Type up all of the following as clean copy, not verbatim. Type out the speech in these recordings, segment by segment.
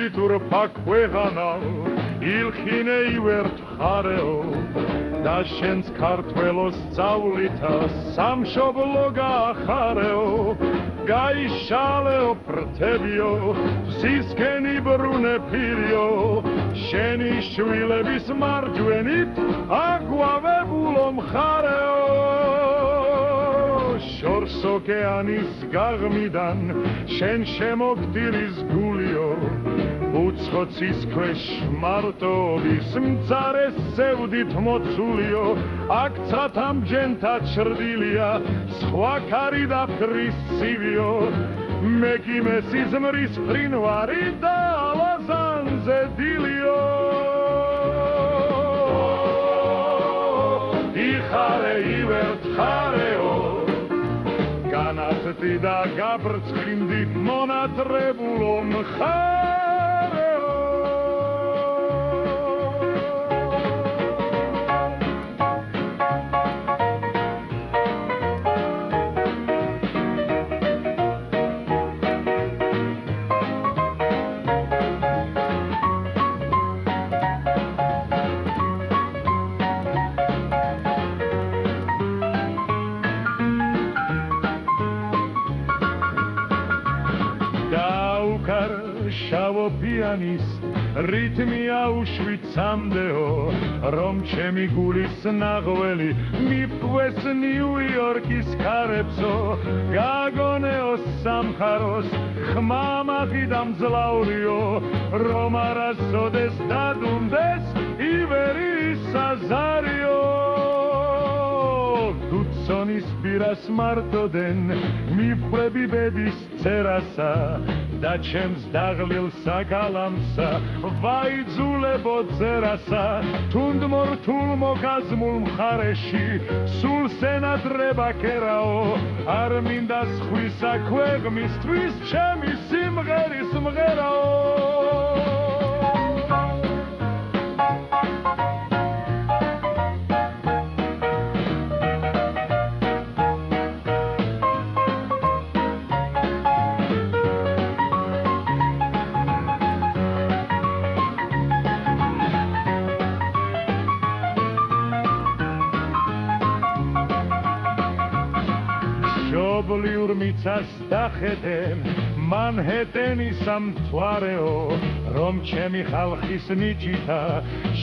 ღვთაუდითურფა ქვეყანავ ილხინე ივერთ ხარეო და შენს ქართველოს სწავლითა სამშობლო გაახარეო გაიშალეო ფრთებიო სისქენი ბრუნე ფირიო შენი შვილების მარჯვენით აგვავებულო მხარეო შორს ოკეანის გაღმიდან შენ შემოგდირის გულიო უცხოცის ქვეშ მარტოობის მძარეს სევდით მოცულიო აქ ცათამბჯენთა ჩრდილია სხვა ქარი და ფრის ცივიო მე კი მესიზმრის ფრინვარი და ალაზანზე დილიო იხარე ივერთ ხარეო განათდი და გაბრწყინდი მონატრებულო მხარეო შავო პიანის რითმი აუშვიცამდეო რომ ჩემი გულის ნაღველი მიფხვეს ნიუ-იორკის ქარებსო გაგონეო სამხაროს ხმამაღი და მძლავრიო რომ არასოდეს დადუნდეს ივერის საზარიო გუცონის პირას მარტოდენ მიფხვები ბედის წერასა და ჩემს დაღლილ საგალამსა ვაიძულებო წერასა თუნდმორთულ მოგაზმულ მხარეში სულ სენადრება კერაო არ მინდა სხვისა ქვეყნისთვის ჩემი სიმღერის მღერაო მშობლიურ მიცას დახედენ მანჰეტენის ამთვარეო რომ ჩემი ხალხის ნიჭითა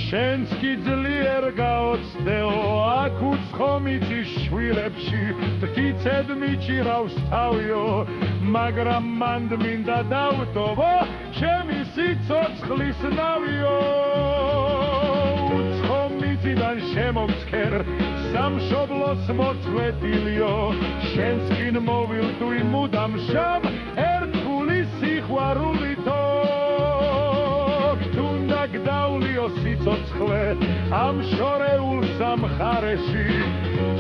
შენს კი ძლიერ გაოცდეო აქ უცხო მიწის შვილებში მტკიცედ მიჭირავს თავიო მაგრამ მანდ მინდა დავტოვო ჩემი სიცოცხლის ნავიო უცხო მიწიდან შემომცქერ სამშობლოს მოწვეტილიო შენს კინ მოვილტვი მუდამ შამ ერთგული სიყვარულითო თუნდა გდავლიო სიცოცხლე ამ შორეულ სამხარეში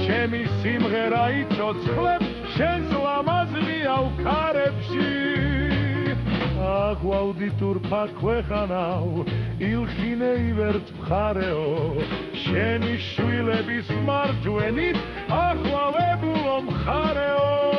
ჩემი სიმღერა იცოცხლებ შენს ლამაზნიავ ქარებში აღვაუდითურფა ქვეყანავ ილხინე ივერთ მხარეო შენი შვილების მარჯვენით აღვავებულო მხარეო